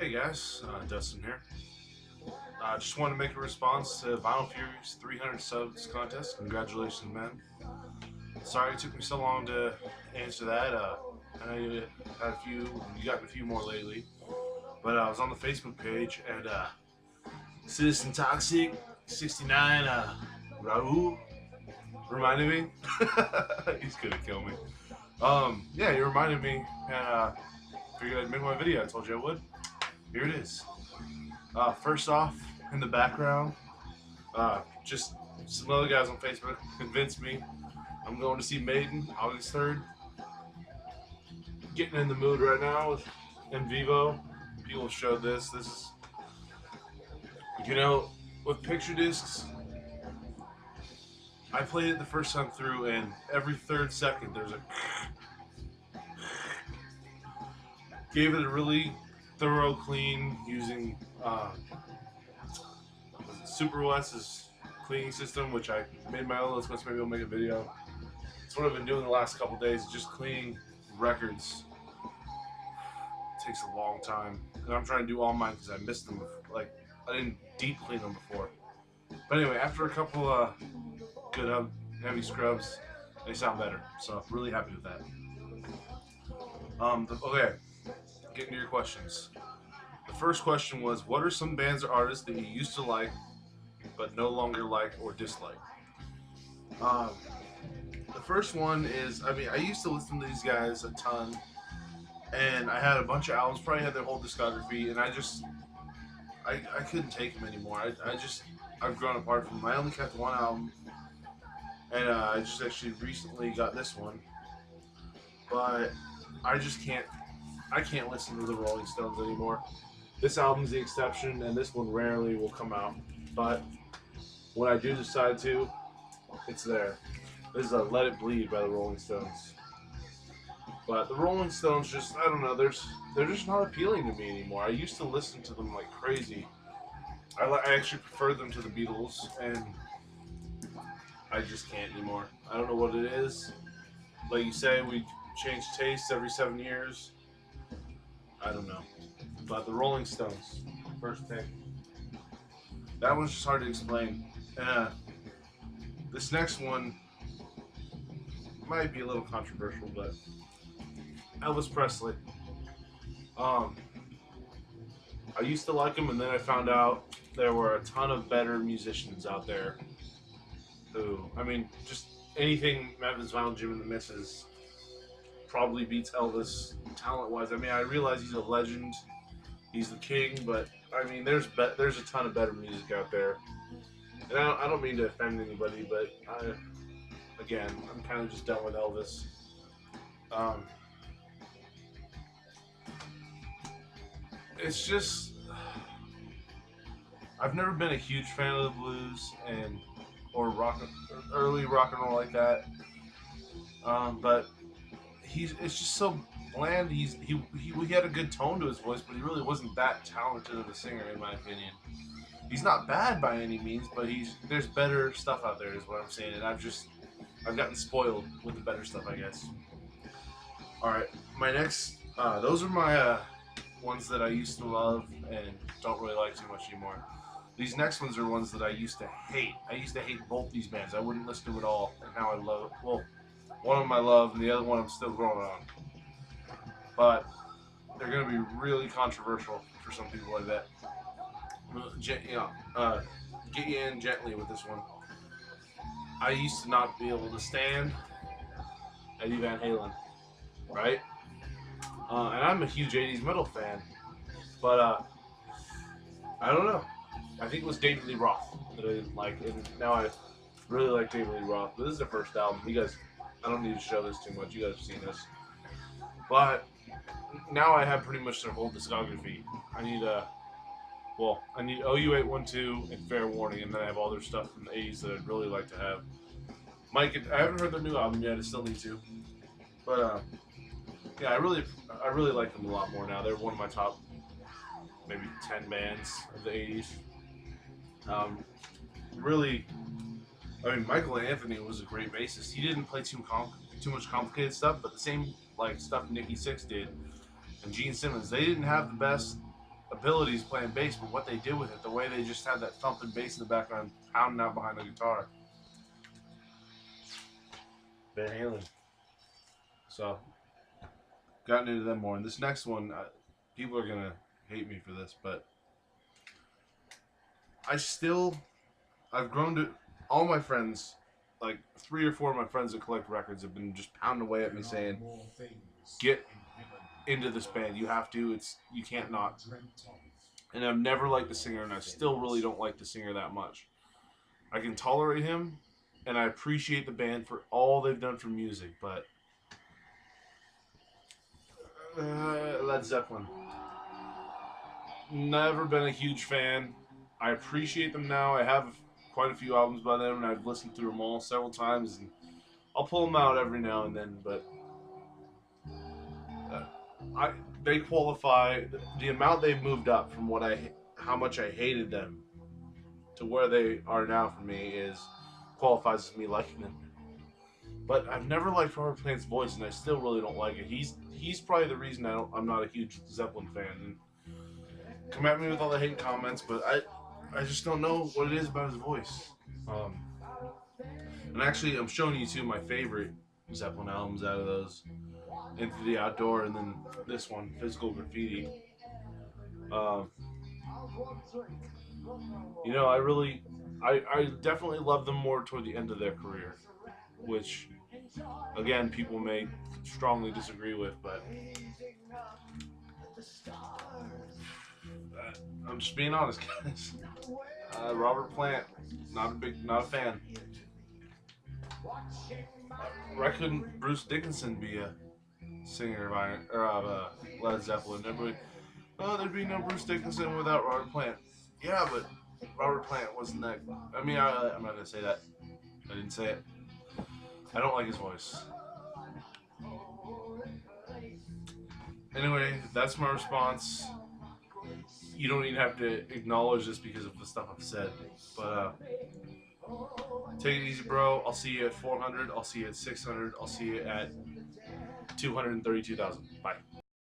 Hey guys, Dustin here. Just wanted to make a response to Vinylfury's 300 subs contest. Congratulations, man. Sorry it took me so long to answer that. I know you had you gotten a few more lately, but I was on the Facebook page and Citizen Toxic 69 Raul reminded me. He's gonna kill me. Yeah, he reminded me and figured I'd make my video. I told you I would. Here it is. First off, in the background, just some other guys on Facebook convinced me I'm going to see Maiden August 3rd. Getting in the mood right now with in vivo. People have showed this. This is, with picture discs, I played it the first time through, and every third second there's a. Gave it a really thorough clean using Super West's cleaning system, which I made my own. Let's maybe I'll make a video. It's what I've been doing the last couple days, just cleaning records. It takes a long time, and I'm trying to do all mine because I missed them. Like I didn't deep clean them before. But anyway, after a couple good heavy scrubs, they sound better. So I'm really happy with that. Okay, getting to your questions. The first question was, what are some bands or artists that you used to like but no longer like or dislike? The first one is, I used to listen to these guys a ton, and I had a bunch of albums, probably had their whole discography, and I couldn't take them anymore. I've grown apart from them. I only kept one album, and I just actually recently got this one, but I can't listen to the Rolling Stones anymore. This album's the exception, and this one rarely will come out. But when I do decide to, it's there. This is Let It Bleed by the Rolling Stones. But the Rolling Stones I don't know, they're just not appealing to me anymore. I used to listen to them like crazy. I actually prefer them to the Beatles, and I just can't anymore. I don't know what it is. Like you say, we change tastes every 7 years. I don't know. But the Rolling Stones, first pick. That one's just hard to explain. This next one might be a little controversial, but Elvis Presley. I used to like him, and then I found out there were a ton of better musicians out there who, just anything Memphis Vinyl, Jim and the Misses probably beats Elvis talent-wise. I realize he's a legend, he's the king, but there's a ton of better music out there. And I don't mean to offend anybody, but I'm kind of just done with Elvis. It's just, I've never been a huge fan of the blues or early rock and roll like that. But it's just so bland. He had a good tone to his voice, but he really wasn't that talented of a singer, in my opinion. He's not bad by any means, but there's better stuff out there, is what I'm saying, and I've gotten spoiled with the better stuff, I guess. All right, my next, those are my ones that I used to love and don't really like too much anymore. These next ones are ones that I used to hate. I used to hate both these bands. I wouldn't listen to them at all, and now I love. Well, one of them I love, and the other one I'm still growing on. But they're going to be really controversial for some people, I bet. Get you in gently with this one. I used to not be able to stand Eddie Van Halen, right? And I'm a huge 80s metal fan, but I don't know. I think it was David Lee Roth that I didn't like, and now I really like David Lee Roth. But this is their first album. You guys, I don't need to show this too much. You guys have seen this. But now I have pretty much their whole discography. I need OU812 and Fair Warning, and then I have all their stuff from the 80s that I'd really like to have. I haven't heard their new album yet. I still need to. But yeah, I really like them a lot more now. They're one of my top maybe 10 bands of the 80s. Michael Anthony was a great bassist. He didn't play too much complicated stuff, but the same stuff Nikki Sixx did and Gene Simmons. They didn't have the best abilities playing bass, but what they did with it, the way they just had that thumping bass in the background, pounding out behind the guitar. Van Halen. So, gotten into them more. And this next one, people are gonna hate me for this, but I've grown to. All my friends, like 3 or 4 of my friends that collect records, have been just pounding away at me saying, "Get into this band. You have to. You can't not." And I've never liked the singer, and I still really don't like the singer that much. I can tolerate him, and I appreciate the band for all they've done for music, but Led Zeppelin. Never been a huge fan. I appreciate them now. I have quite a few albums by them, and I've listened through them all several times, and I'll pull them out every now and then. But uh, I they qualify. The amount they've moved up from how much I hated them to where they are now for me is qualifies as me liking them. But I've never liked Robert Plant's voice, and I still really don't like it. He's probably the reason I'm not a huge Zeppelin fan. And come at me with all the hate comments, but I just don't know what it is about his voice. And actually, I'm showing you two of my favorite Zeppelin albums out of those: Into the Outdoor, and then this one, Physical Graffiti. Um, I definitely love them more toward the end of their career, which again people may strongly disagree with, but I'm just being honest, guys. Robert Plant, not a fan. Why couldn't Bruce Dickinson be a singer of Led Zeppelin? Everybody, oh, there'd be no Bruce Dickinson without Robert Plant. Yeah, but Robert Plant wasn't that. I mean, I'm not gonna say that. I didn't say it. I don't like his voice. Anyway, that's my response. You don't even have to acknowledge this because of the stuff I've said. But take it easy, bro. I'll see you at 400. I'll see you at 600. I'll see you at 232,000. Bye.